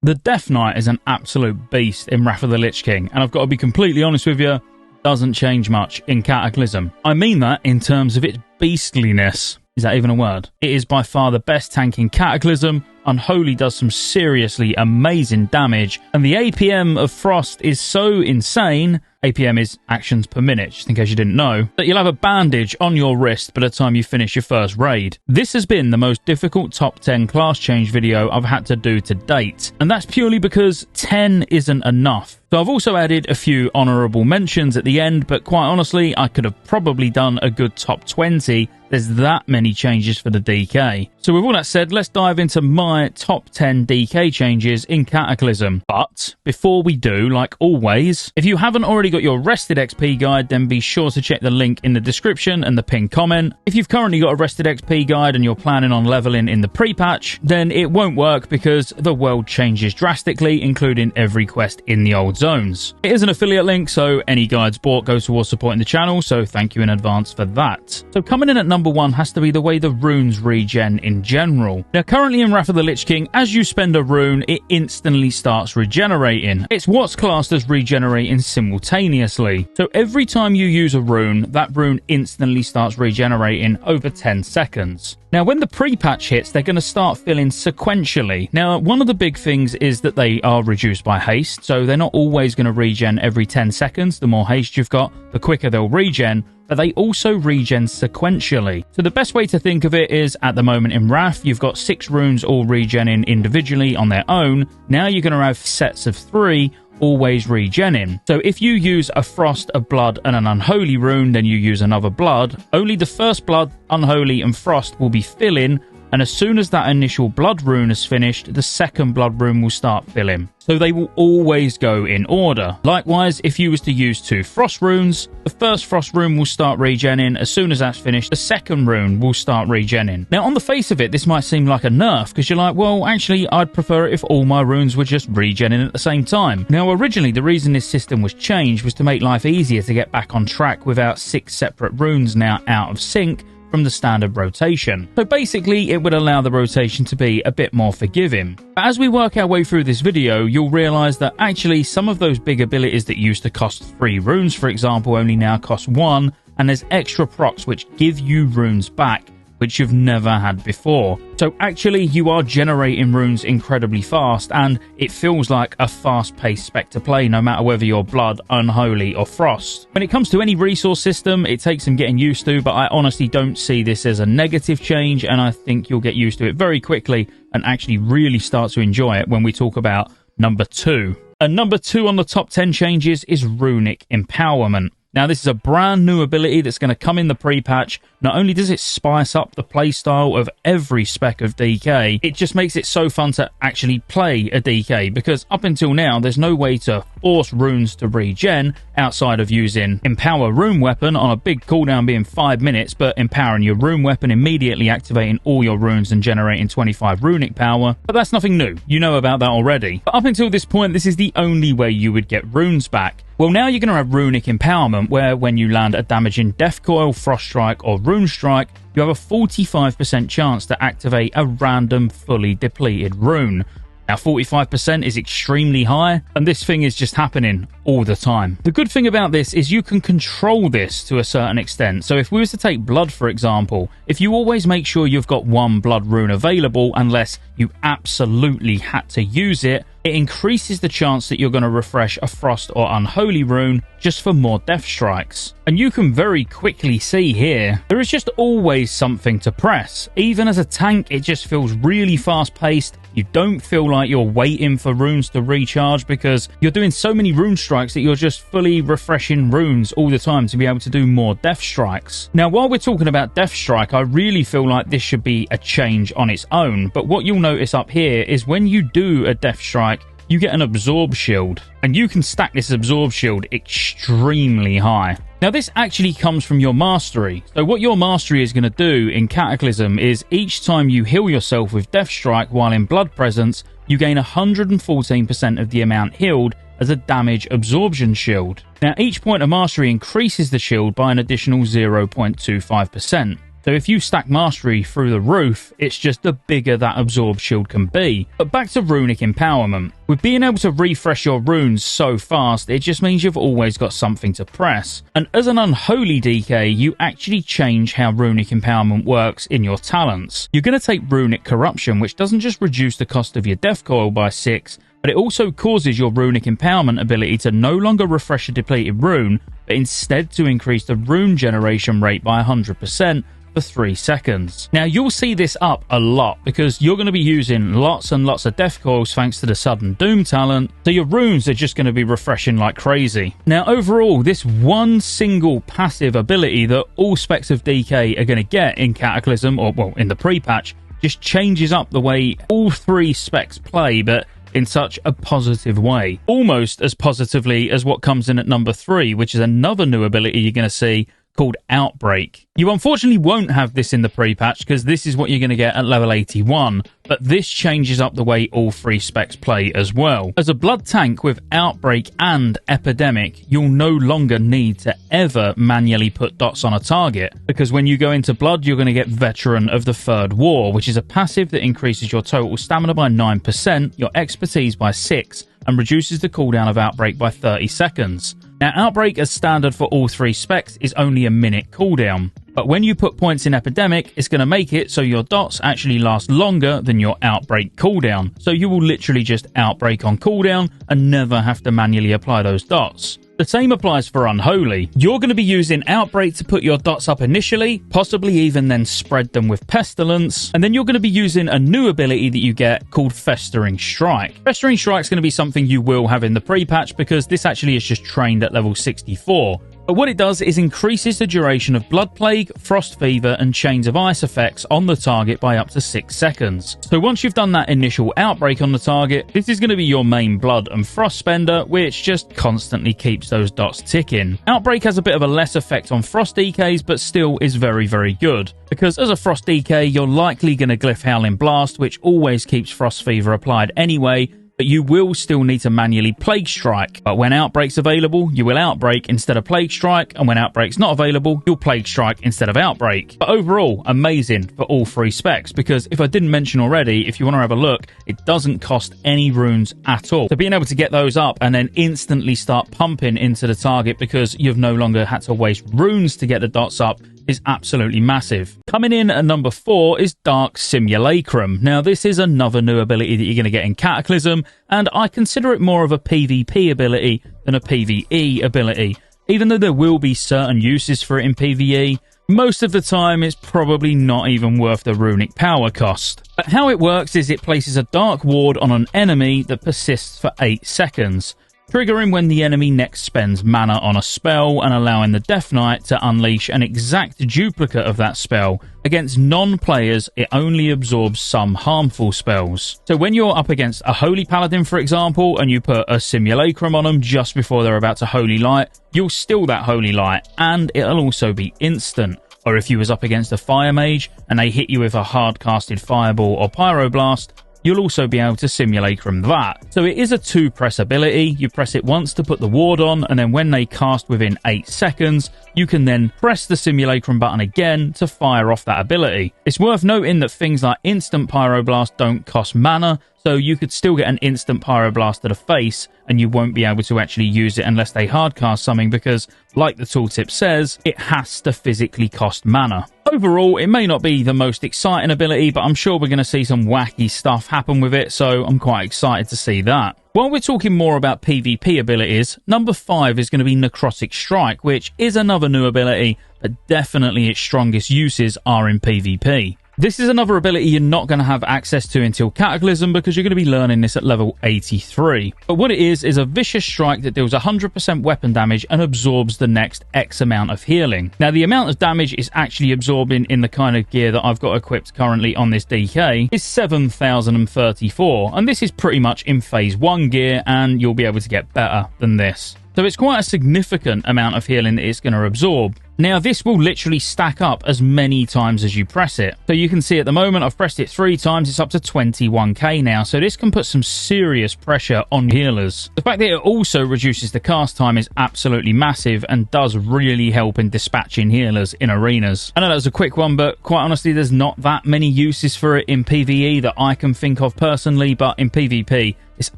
The Death Knight is an absolute beast in Wrath of the Lich King, and I've got to be completely honest with you, doesn't change much in Cataclysm. I mean that in terms of its beastliness. Is that even a word? It is by far the best tank in Cataclysm. Unholy does some seriously amazing damage, and the APM of Frost is so insane. APM is actions per minute, just in case you didn't know, that you'll have a bandage on your wrist by the time you finish your first raid. This has been the most difficult top 10 class change video I've had to do to date, and that's purely because 10 isn't enough. So I've also added a few honourable mentions at the end, but quite honestly, I could have probably done a good top 20. There's that many changes for the DK. So with all that said, let's dive into my top 10 DK changes in Cataclysm. But before we do, like always, if you haven't already got your rested XP guide, then be sure to check the link in the description and the pinned comment. If you've currently got a rested XP guide and you're planning on leveling in the pre-patch, then it won't work because the world changes drastically, including every quest in the old zones. It is an affiliate link, so any guides bought goes towards supporting the channel, so thank you in advance for that. So coming in at number 1 has to be the way the runes regen in general. Now currently in Wrath of the Lich King, as you spend a rune, it instantly starts regenerating. It's what's classed as regenerating simultaneously. So every time you use a rune, that rune instantly starts regenerating over 10 seconds. Now, when the pre-patch hits, they're going to start filling sequentially. Now, one of the big things is that they are reduced by haste, so they're not always going to regen every 10 seconds. The more haste you've got, the quicker they'll regen, but they also regen sequentially. So the best way to think of it is, at the moment in Wrath, you've got 6 runes all regenning individually on their own. Now you're going to have sets of 3 always regenning. So if you use a Frost, a Blood, and an Unholy rune, then you use another Blood, only the first Blood, Unholy, and Frost will be filling, and as soon as that initial Blood rune is finished, the second Blood rune will start filling. So they will always go in order. Likewise, if you was to use 2 Frost runes, the first Frost rune will start regenning. As soon as that's finished, the second rune will start regenning. Now, on the face of it, this might seem like a nerf, because you're like, well, actually, I'd prefer it if all my runes were just regenning at the same time. Now, originally, the reason this system was changed was to make life easier to get back on track without 6 separate runes now out of sync from the standard rotation. So basically, it would allow the rotation to be a bit more forgiving. But as we work our way through this video, you'll realise that actually some of those big abilities that used to cost 3 runes, for example, only now cost 1, and there's extra procs which give you runes back, which you've never had before. So actually, you are generating runes incredibly fast, and it feels like a fast-paced spec to play, no matter whether you're Blood, Unholy, or Frost. When it comes to any resource system, it takes some getting used to, but I honestly don't see this as a negative change, and I think you'll get used to it very quickly and actually really start to enjoy it when we talk about number 2. And number 2 on the top 10 changes is Runic Empowerment. Now, this is a brand new ability that's going to come in the pre-patch. Not only does it spice up the playstyle of every spec of DK, it just makes it so fun to actually play a DK, because up until now, there's no way to force runes to regen outside of using Empower Rune Weapon on a big cooldown being 5 minutes, but empowering your Rune Weapon, immediately activating all your runes and generating 25 runic power. But that's nothing new. You know about that already. But up until this point, this is the only way you would get runes back. Well, now you're going to have Runic Empowerment, where when you land a damaging Death Coil, Frost Strike, or Rune Strike, you have a 45% chance to activate a random fully depleted rune. Now, 45% is extremely high, and this thing is just happening all the time. The good thing about this is you can control this to a certain extent. So if we was to take Blood, for example, if you always make sure you've got 1 Blood rune available, unless you absolutely had to use it, it increases the chance that you're going to refresh a Frost or Unholy rune just for more Death Strikes. And you can very quickly see here, there is just always something to press. Even as a tank, it just feels really fast-paced. You don't feel like you're waiting for runes to recharge, because you're doing so many rune strikes that you're just fully refreshing runes all the time to be able to do more Death Strikes. Now, while we're talking about Death Strike, I really feel like this should be a change on its own. But what you'll notice up here is when you do a Death Strike, you get an Absorb Shield, and you can stack this Absorb Shield extremely high. Now, this actually comes from your mastery. So what your mastery is going to do in Cataclysm is each time you heal yourself with Death Strike while in Blood Presence, you gain 114% of the amount healed as a damage absorption shield. Now, each point of mastery increases the shield by an additional 0.25%. So if you stack mastery through the roof, it's just the bigger that absorb shield can be. But back to runic empowerment. With being able to refresh your runes so fast, it just means you've always got something to press. And as an unholy DK, you actually change how runic empowerment works in your talents. You're going to take runic corruption, which doesn't just reduce the cost of your death coil by 6, but it also causes your runic empowerment ability to no longer refresh a depleted rune, but instead to increase the rune generation rate by 100% for 3 seconds. Now you'll see this up a lot because you're going to be using lots and lots of death coils thanks to the sudden doom talent, so your runes are just going to be refreshing like crazy. Now overall, this one single passive ability that all specs of DK are going to get in Cataclysm, or well in the pre-patch, just changes up the way all 3 specs play, but in such a positive way. Almost as positively as what comes in at number 3, which is another new ability you're going to see called Outbreak. You unfortunately won't have this in the pre-patch because this is what you're going to get at level 81, but this changes up the way all 3 specs play as well. As a blood tank with Outbreak and Epidemic, you'll no longer need to ever manually put dots on a target, because when you go into blood, you're going to get Veteran of the Third War, which is a passive that increases your total stamina by 9%, your expertise by 6, and reduces the cooldown of Outbreak by 30 seconds. Now, Outbreak as standard for all 3 specs is only a minute cooldown, but when you put points in Epidemic, it's going to make it so your dots actually last longer than your Outbreak cooldown, so you will literally just Outbreak on cooldown and never have to manually apply those dots. The same applies for Unholy. You're going to be using Outbreak to put your dots up initially, possibly even then spread them with Pestilence, and then you're going to be using a new ability that you get called Festering Strike. Festering Strike is going to be something you will have in the pre-patch because this actually is just trained at level 64. But what it does is increases the duration of Blood Plague, Frost Fever and Chains of Ice effects on the target by up to 6 seconds. So once you've done that initial outbreak on the target, this is going to be your main Blood and Frost spender, which just constantly keeps those dots ticking. Outbreak has a bit of a less effect on Frost DKs, but still is very, very good. Because as a Frost DK, you're likely going to glyph Howling Blast, which always keeps Frost Fever applied anyway, but you will still need to manually Plague Strike. But when Outbreak's available, you will Outbreak instead of Plague Strike, and when Outbreak's not available, you'll Plague Strike instead of Outbreak. But overall, amazing for all 3 specs, because if I didn't mention already, if you want to have a look, it doesn't cost any runes at all. So being able to get those up and then instantly start pumping into the target because you've no longer had to waste runes to get the dots up is absolutely massive. Coming in at number 4 is Dark Simulacrum. Now this is another new ability that you're going to get in Cataclysm, and I consider it more of a PvP ability than a PvE ability. Even though there will be certain uses for it in PvE, most of the time it's probably not even worth the runic power cost. But how it works is it places a dark ward on an enemy that persists for 8 seconds. Triggering when the enemy next spends mana on a spell and allowing the Death Knight to unleash an exact duplicate of that spell. Against non-players, it only absorbs some harmful spells. So when you're up against a Holy Paladin, for example, and you put a Simulacrum on them just before they're about to Holy Light, you'll steal that Holy Light, and it'll also be instant. Or if you was up against a Fire Mage and they hit you with a hard-casted Fireball or Pyroblast, you'll also be able to Simulacrum that. So it is a 2-press ability. You press it once to put the ward on, and then when they cast within 8 seconds, you can then press the Simulacrum button again to fire off that ability. It's worth noting that things like Instant Pyroblast don't cost mana, so you could still get an instant Pyroblast to the face, and you won't be able to actually use it unless they hardcast something because, like the tooltip says, it has to physically cost mana. Overall, it may not be the most exciting ability, but I'm sure we're going to see some wacky stuff happen with it, so I'm quite excited to see that. While we're talking more about PvP abilities, number 5 is going to be Necrotic Strike, which is another new ability, but definitely its strongest uses are in PvP. This is another ability you're not going to have access to until Cataclysm because you're going to be learning this at level 83. But what it is a vicious strike that deals 100% weapon damage and absorbs the next X amount of healing. Now the amount of damage it's actually absorbing in the kind of gear that I've got equipped currently on this DK is 7,034, and this is pretty much in phase 1 gear, and you'll be able to get better than this. So it's quite a significant amount of healing that it's going to absorb. Now, this will literally stack up as many times as you press it. So you can see at the moment, I've pressed it 3 times, it's up to 21k now. So this can put some serious pressure on healers. The fact that it also reduces the cast time is absolutely massive and does really help in dispatching healers in arenas. I know that was a quick one, but quite honestly, there's not that many uses for it in PvE that I can think of personally, but in PvP, it's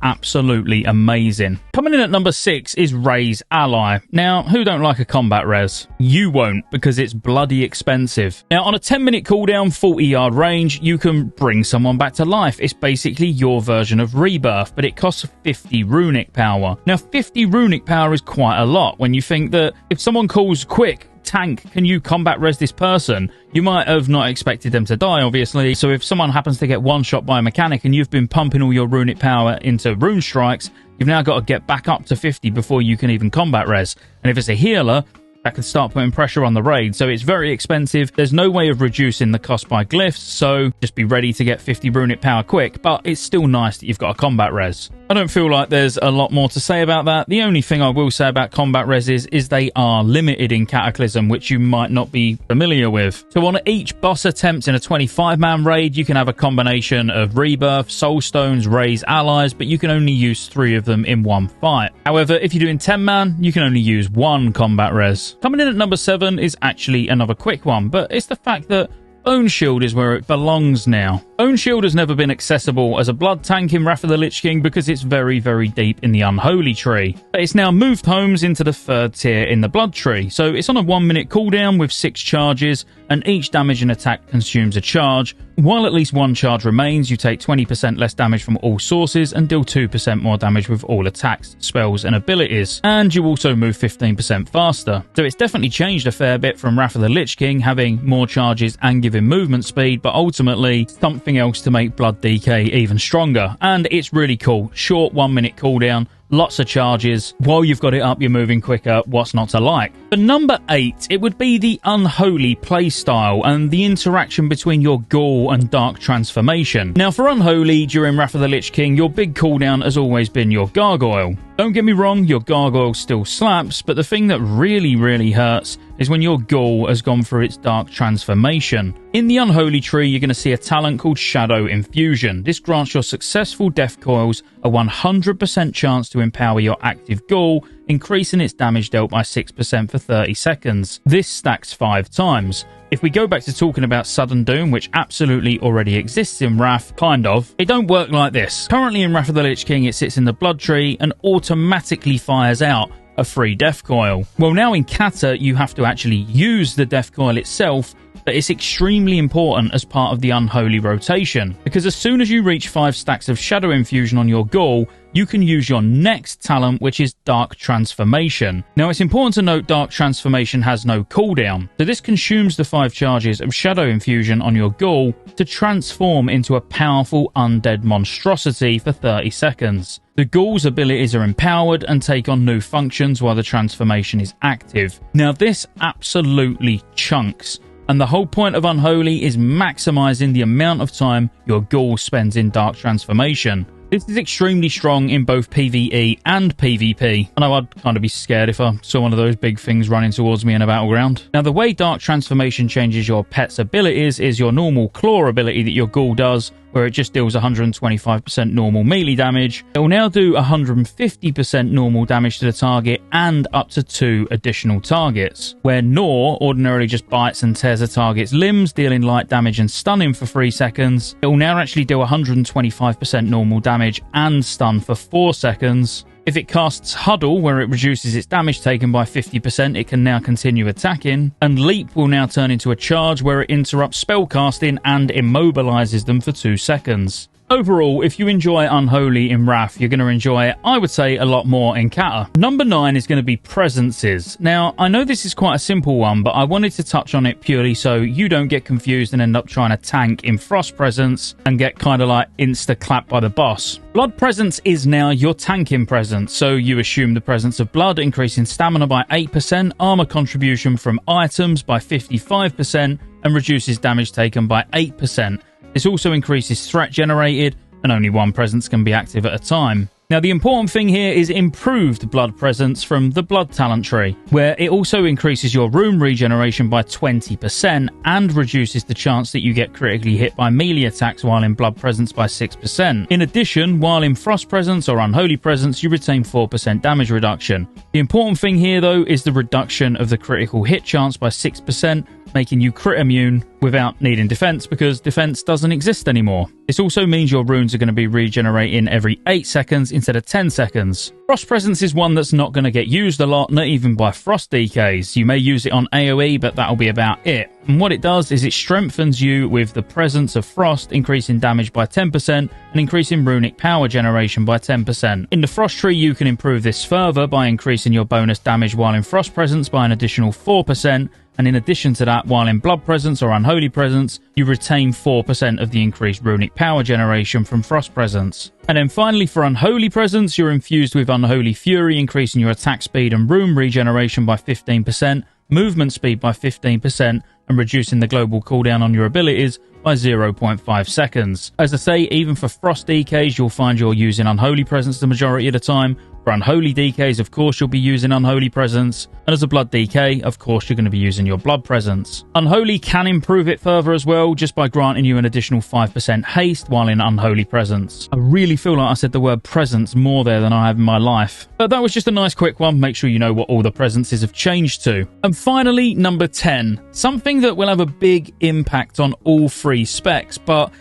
absolutely amazing. Coming in at number 6 is Ray's Ally. Now, who don't like a combat res? You won't, because it's bloody expensive. Now, on a 10-minute cooldown, 40-yard range, you can bring someone back to life. It's basically your version of Rebirth, but it costs 50 Runic power. Now, 50 Runic power is quite a lot when you think that if someone calls quick, tank, can you combat res this person? You might have not expected them to die, obviously. So if someone happens to get one shot by a mechanic and you've been pumping all your runic power into rune strikes, you've now got to get back up to 50 before you can even combat res. And if it's a healer, that could start putting pressure on the raid. So it's very expensive. There's no way of reducing the cost by glyphs, so just be ready to get 50 runic power quick, but it's still nice that you've got a combat res. I don't feel like there's a lot more to say about that. The only thing I will say about combat reses is they are limited in Cataclysm, which you might not be familiar with. So on each boss attempt in a 25-man raid, you can have a combination of Rebirth, Soulstones, Ray's Allies, but you can only use 3 of them in one fight. However, if you're doing 10-man, you can only use 1 combat res. Coming in at number 7 is actually another quick one, but it's the fact that Bone Shield is where it belongs now. Bone Shield has never been accessible as a blood tank in Wrath of the Lich King because it's very, very deep in the Unholy tree. But it's now moved homes into the 3rd tier in the blood tree. So it's on a 1-minute cooldown with 6 charges, and each damage and attack consumes a charge. While at least 1 charge remains, you take 20% less damage from all sources and deal 2% more damage with all attacks, spells and abilities. And you also move 15% faster. So it's definitely changed a fair bit from Wrath of the Lich King, having more charges and giving movement speed, but ultimately something else to make blood decay even stronger. And it's really cool. Short 1-minute cooldown, lots of charges. While you've got it up, you're moving quicker. What's not to like? For number 8, it would be the Unholy playstyle and the interaction between your Ghoul and Dark Transformation. Now, for Unholy, during Wrath of the Lich King, your big cooldown has always been your Gargoyle. Don't get me wrong, your Gargoyle still slaps, but the thing that really, really hurts is when your Ghoul has gone through its Dark Transformation. In the Unholy tree, you're going to see a talent called Shadow Infusion. This grants your successful Death Coils a 100% chance to empower your active Ghoul, increasing its damage dealt by 6% for 30 seconds. This stacks 5 times. If we go back to talking about Sudden Doom, which absolutely already exists in Wrath, kind of, it don't work like this. Currently in Wrath of the Lich King, it sits in the blood tree and automatically fires out a free Death Coil. Well, now in Cata, you have to actually use the Death Coil itself, but it's extremely important as part of the Unholy rotation, because as soon as you reach 5 stacks of Shadow Infusion on your Ghoul, you can use your next talent, which is Dark Transformation. Now, it's important to note Dark Transformation has no cooldown, so this consumes the 5 charges of Shadow Infusion on your Ghoul to transform into a powerful undead monstrosity for 30 seconds. The Ghoul's abilities are empowered and take on new functions while the transformation is active. Now, this absolutely chunks, and the whole point of Unholy is maximizing the amount of time your Ghoul spends in Dark Transformation. This is extremely strong in both PvE and PvP. I know I'd kind of be scared if I saw one of those big things running towards me in a battleground. Now, the way Dark Transformation changes your pet's abilities is your normal claw ability that your Ghoul does, where it just deals 125% normal melee damage. It will now do 150% normal damage to the target and up to 2 additional targets. Where Gnaw ordinarily just bites and tears a target's limbs, dealing light damage and stunning for 3 seconds, it will now actually deal 125% normal damage and stun for 4 seconds. If it casts Huddle, where it reduces its damage taken by 50%, it can now continue attacking. And Leap will now turn into a charge, where it interrupts spellcasting and immobilizes them for 2 seconds. Overall, if you enjoy Unholy in Wrath, you're going to enjoy it, I would say, a lot more in Cata. Number 9 is going to be Presences. Now, I know this is quite a simple one, but I wanted to touch on it purely so you don't get confused and end up trying to tank in Frost Presence and get kind of like insta-clapped by the boss. Blood Presence is now your tanking presence, so you assume the presence of blood, increasing stamina by 8%, armor contribution from items by 55%, and reduces damage taken by 8%. This also increases threat generated, and only 1 presence can be active at a time. Now, the important thing here is improved blood presence from the blood talent tree, where it also increases your rune regeneration by 20% and reduces the chance that you get critically hit by melee attacks while in blood presence by 6%. In addition, while in frost presence or unholy presence, you retain 4% damage reduction. The important thing here, though, is the reduction of the critical hit chance by 6%, making you crit immune without needing defense, because defense doesn't exist anymore. This also means your runes are going to be regenerating every 8 seconds instead of 10 seconds. Frost presence is one that's not going to get used a lot, not even by frost decays. You may use it on AoE, but that'll be about it. And what it does is it strengthens you with the presence of frost, increasing damage by 10% and increasing runic power generation by 10%. In the frost tree, you can improve this further by increasing your bonus damage while in frost presence by an additional 4%. And in addition to that, while in blood presence or unholy presence, you retain 4% of the increased runic power generation from frost presence. And then finally, for unholy presence, you're infused with unholy fury, increasing your attack speed and rune regeneration by 15%, movement speed by 15%, and reducing the global cooldown on your abilities by 0.5 seconds. As I say, even for frost decays, you'll find you're using unholy presence the majority of the time. For unholy decays, of course, you'll be using unholy presence. And as a blood decay, of course, you're going to be using your blood presence. Unholy can improve it further as well, just by granting you an additional 5% haste while in unholy presence. I really feel like I said the word presence more there than I have in my life. But that was just a nice quick one. Make sure you know what all the presences have changed to. And finally, number 10. Something that will have a big impact on all 3 specs, but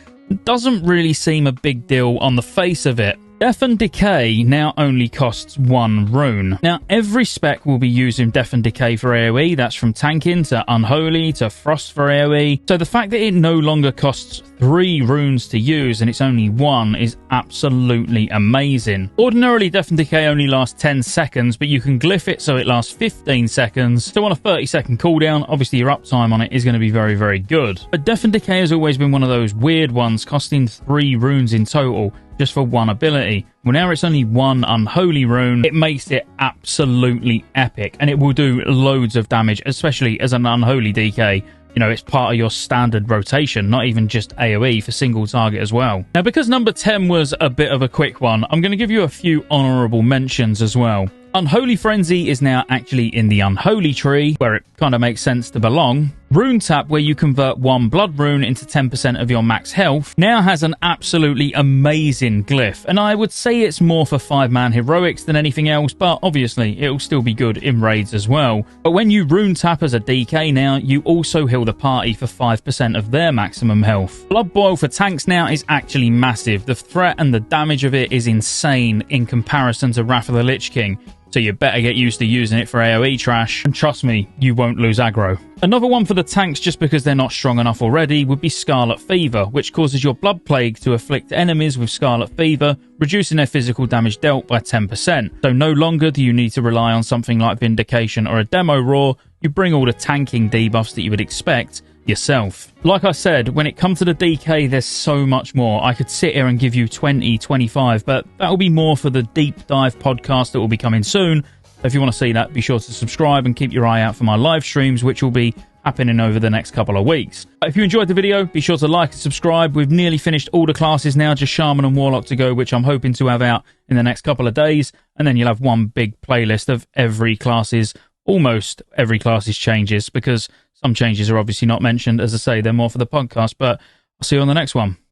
doesn't really seem a big deal on the face of it. Death and Decay now only costs 1 rune. Now, every spec will be using Death and Decay for AoE. That's from tanking to Unholy to Frost for AoE. So the fact that it no longer costs 3 runes to use and it's only 1 is absolutely amazing. Ordinarily, Death and Decay only lasts 10 seconds, but you can glyph it so it lasts 15 seconds. So on a 30-second cooldown, obviously your uptime on it is going to be very, very good. But Death and Decay has always been one of those weird ones, costing 3 runes in total, just for 1 ability. Well, now it's only 1 unholy rune. It makes it absolutely epic, and it will do loads of damage, especially as an unholy decay. You know, it's part of your standard rotation, not even just AoE for single target as well. Now, because number 10 was a bit of a quick one, I'm going to give you a few honourable mentions as well. Unholy Frenzy is now actually in the Unholy tree, where it kind of makes sense to belong. Rune Tap, where you convert 1 blood rune into 10% of your max health, now has an absolutely amazing glyph, and I would say it's more for 5-man heroics than anything else, but obviously it'll still be good in raids as well. But when you Rune Tap as a DK now, you also heal the party for 5% of their maximum health. Blood Boil for tanks now is actually massive. The threat and the damage of it is insane in comparison to Wrath of the Lich King. So you better get used to using it for AoE trash, and trust me, you won't lose aggro. Another one for the tanks, just because they're not strong enough already, would be Scarlet Fever, which causes your Blood Plague to afflict enemies with Scarlet Fever, reducing their physical damage dealt by 10%. So no longer do you need to rely on something like Vindication or a Demo Roar, you bring all the tanking debuffs that you would expect yourself. Like I said, when it comes to the DK, there's so much more. I could sit here and give you 20, 25, but that will be more for the deep dive podcast that will be coming soon. So if you want to see that, be sure to subscribe and keep your eye out for my live streams, which will be happening over the next couple of weeks. If you enjoyed the video, be sure to like and subscribe. We've nearly finished all the classes now, just Shaman and Warlock to go, which I'm hoping to have out in the next couple of days. And then you'll have one big playlist of every class's, almost every class's changes, because some changes are obviously not mentioned. As I say, they're more for the podcast, but I'll see you on the next one.